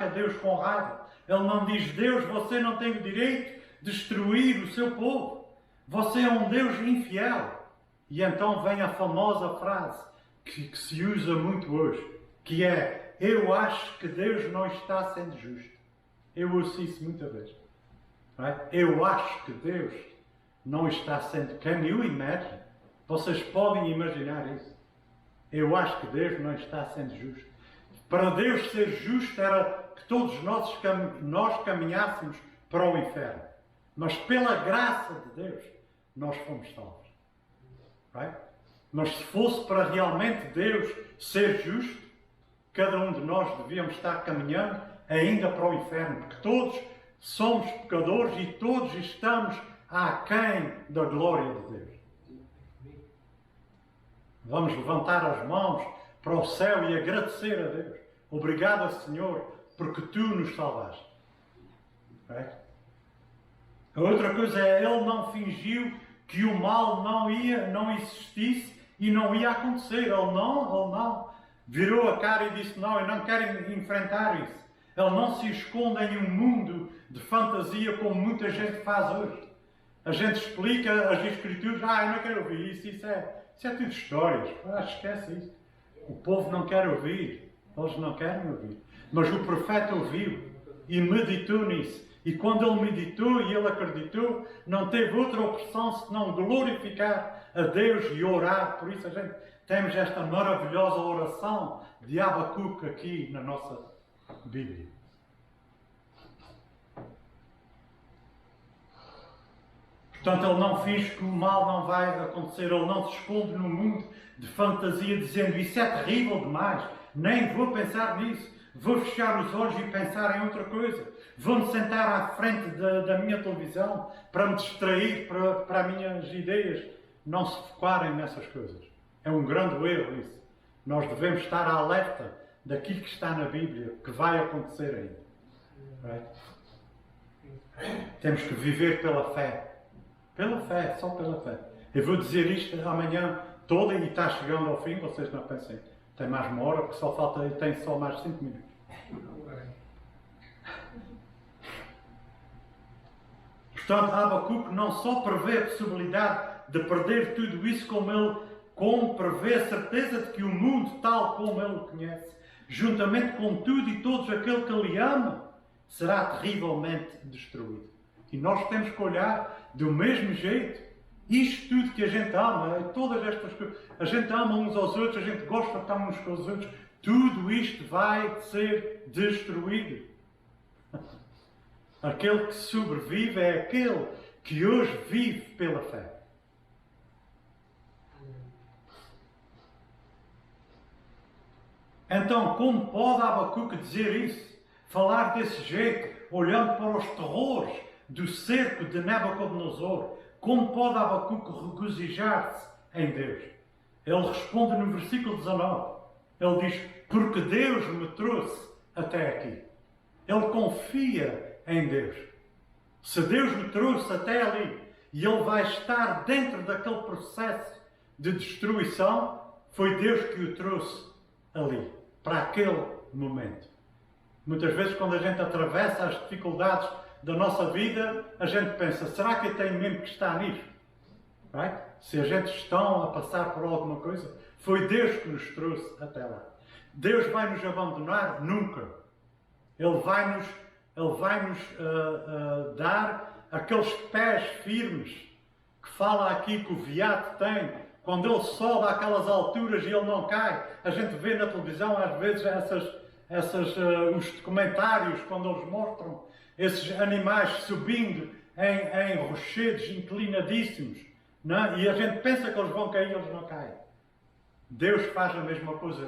Deus com raiva. Ele não diz: Deus, você não tem o direito de destruir o seu povo. Você é um Deus infiel. E então vem a famosa frase que se usa muito hoje, que é: eu acho que Deus não está sendo justo. Eu ouço isso muitas vezes. Eu acho que Deus não está sendo... Can you imagine? Vocês podem imaginar isso? Eu acho que Deus não está sendo justo. Para Deus ser justo era que todos nós caminhássemos para o inferno. Mas pela graça de Deus, nós fomos salvos. ok? Mas se fosse para realmente Deus ser justo, cada um de nós devíamos estar caminhando ainda para o inferno, porque todos somos pecadores e todos estamos aquém da glória de Deus. Vamos levantar as mãos para o céu e agradecer a Deus. Obrigado, Senhor, porque Tu nos salvaste. Okay? A outra coisa é, Ele não fingiu que o mal não existisse e não ia acontecer. Ele não virou a cara e disse, não, eu não quero enfrentar isso. Ele não se esconde em um mundo de fantasia como muita gente faz hoje. A gente explica as Escrituras, eu não quero ouvir isso, isso é tudo histórias. Esquece isso. O povo não quer ouvir, eles não querem ouvir. Mas o profeta ouviu e meditou nisso. E quando ele meditou e ele acreditou, não teve outra opção senão glorificar a Deus e orar. Por isso a gente temos esta maravilhosa oração de Abacuque aqui na nossa Bíblia. Portanto, ele não finge que o mal não vai acontecer, ele não se esconde no mundo de fantasia dizendo isso é terrível demais, nem vou pensar nisso, vou fechar os olhos e pensar em outra coisa, vou-me sentar à frente da minha televisão para me distrair para as minhas ideias não se focarem nessas coisas. É um grande erro isso. Nós devemos estar alerta daquilo que está na Bíblia, que vai acontecer ainda. Right? Temos que viver pela fé. Pela fé, só pela fé. Eu vou dizer isto amanhã toda e está chegando ao fim, vocês não pensem. Tem mais uma hora, porque só falta, tem só mais 5 minutos. Portanto, Abacuque não só prevê a possibilidade de perder tudo isso, como prevê a certeza de que o mundo, tal como ele o conhece, juntamente com tudo e todos aquele que lhe ama, será terrivelmente destruído. E nós temos que olhar do mesmo jeito. Isto tudo que a gente ama, todas estas coisas, a gente ama uns aos outros, a gente gosta de estar uns com os outros, tudo isto vai ser destruído. Aquele que sobrevive é aquele que hoje vive pela fé. Então, como pode Abacuque dizer isso? Falar desse jeito, olhando para os terrores do cerco de Nabucodonosor? Como pode Abacuque regozijar-se em Deus? Ele responde no versículo 19. Ele diz, porque Deus me trouxe até aqui. Ele confia em Deus. Se Deus me trouxe até ali e ele vai estar dentro daquele processo de destruição, foi Deus que o trouxe ali, para aquele momento. Muitas vezes quando a gente atravessa as dificuldades da nossa vida, a gente pensa, será que eu tenho mesmo que estar nisto? Right? Se a gente está a passar por alguma coisa, foi Deus que nos trouxe até lá. Deus vai nos abandonar? Nunca. Ele vai nos dar aqueles pés firmes que fala aqui que o veado tem. Quando ele sobe àquelas alturas e ele não cai, a gente vê na televisão às vezes os documentários, quando eles mostram esses animais subindo em rochedos inclinadíssimos, não é? E a gente pensa que eles vão cair e eles não caem. Deus faz a mesma coisa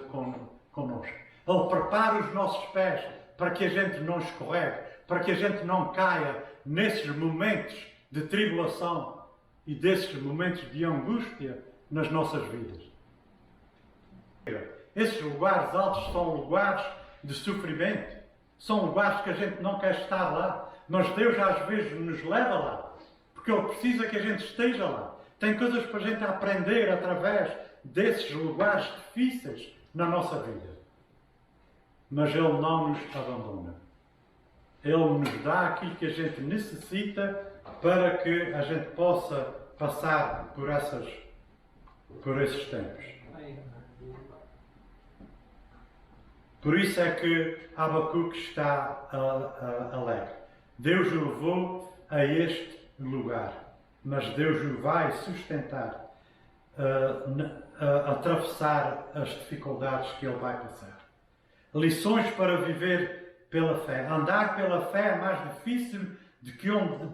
connosco. Ele prepara os nossos pés para que a gente não escorregue, para que a gente não caia nesses momentos de tribulação e desses momentos de angústia nas nossas vidas. Esses lugares altos são lugares de sofrimento. São lugares que a gente não quer estar lá. Mas Deus às vezes nos leva lá. Porque Ele precisa que a gente esteja lá. Tem coisas para a gente aprender através desses lugares difíceis na nossa vida. Mas Ele não nos abandona. Ele nos dá aquilo que a gente necessita para que a gente possa passar por esses tempos. Por isso é que Abacuque está alegre. Deus o levou a este lugar, mas Deus o vai sustentar a atravessar as dificuldades que ele vai passar. Lições para viver pela fé. Andar pela fé é mais difícil do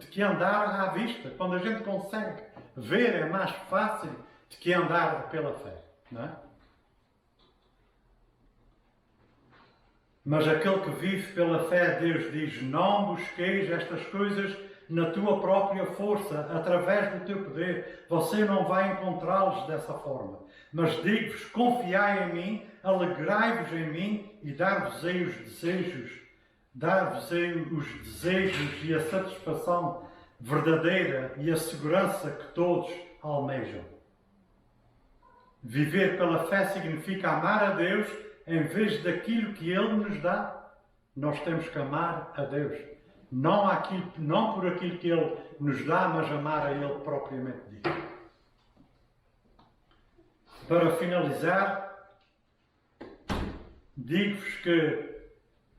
que andar à vista. Quando a gente consegue ver, é mais fácil de que andar pela fé, não é? Mas aquele que vive pela fé, Deus diz, não busqueis estas coisas na tua própria força, através do teu poder. Você não vai encontrá-los dessa forma. Mas digo-vos, confiai em mim, alegrai-vos em mim e dar-vos-ei os desejos. Dar-vos-ei os desejos e a satisfação verdadeira e a segurança que todos almejam. Viver pela fé significa amar a Deus em vez daquilo que Ele nos dá. Nós temos que amar a Deus. Não por aquilo que Ele nos dá, mas amar a Ele propriamente dito. Para finalizar, digo-vos que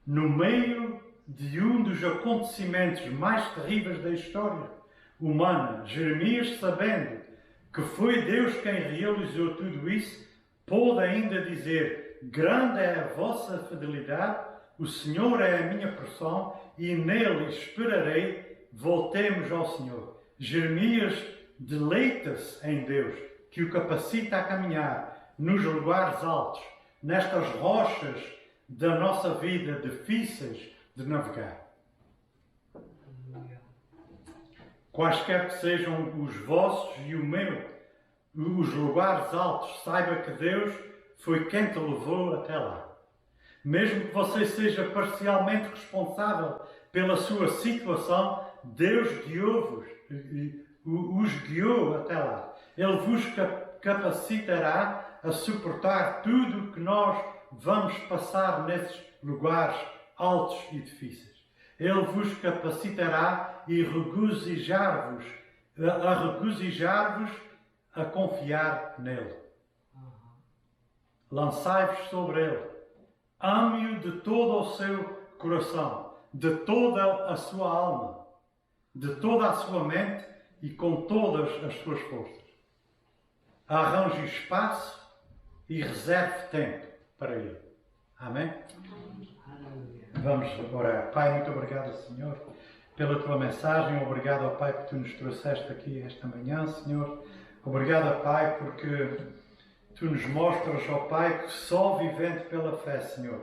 no meio de um dos acontecimentos mais terríveis da história humana, Jeremias, sabendo que foi Deus quem realizou tudo isso, pôde ainda dizer: grande é a vossa fidelidade, o Senhor é a minha porção e nele esperarei, voltemos ao Senhor. Jeremias deleita-se em Deus, que o capacita a caminhar nos lugares altos, nestas rochas da nossa vida difíceis de navegar. Quaisquer que sejam os vossos e o meu, os lugares altos, saiba que Deus foi quem te levou até lá. Mesmo que você seja parcialmente responsável pela sua situação, Deus os guiou até lá. Ele vos capacitará a suportar tudo o que nós vamos passar nesses lugares altos e difíceis. Ele vos capacitará e regozijar-vos a confiar nele. Lançai-vos sobre ele. Ame-o de todo o seu coração, de toda a sua alma, de toda a sua mente e com todas as suas forças. Arranje espaço e reserve tempo para ele. Amém? Vamos orar. Pai, muito obrigado, Senhor, pela tua mensagem. Obrigado, ó Pai, porque tu nos trouxeste aqui esta manhã, Senhor. Obrigado, ó Pai, porque tu nos mostras, ó Pai, que só vivendo pela fé, Senhor,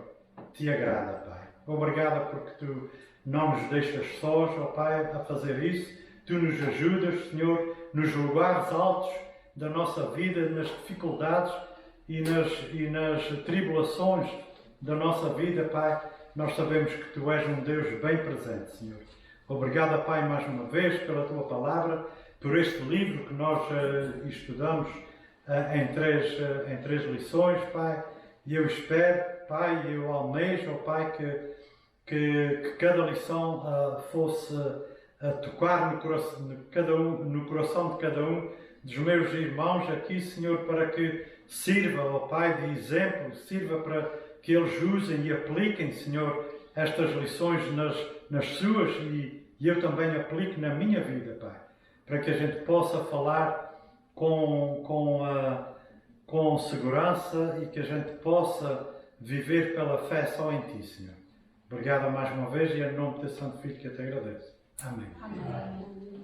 te agrada, Pai. Obrigado porque tu não nos deixas sós, ó Pai, a fazer isso. Tu nos ajudas, Senhor, nos lugares altos da nossa vida, nas dificuldades e nas tribulações da nossa vida, Pai. Nós sabemos que Tu és um Deus bem presente, Senhor. Obrigado, Pai, mais uma vez pela Tua palavra, por este livro que nós estudamos em três lições, Pai. E eu espero, Pai, eu almejo, ó Pai, que cada lição fosse tocar no coração de cada um dos meus irmãos aqui, Senhor, para que sirva, ó Pai, de exemplo, sirva para que eles usem e apliquem, Senhor, estas lições nas suas e eu também aplique na minha vida, Pai, para que a gente possa falar com segurança e que a gente possa viver pela fé só em Ti, Senhor. Obrigado mais uma vez e em nome do Teu Santo Filho que eu te agradeço. Amém. Amém.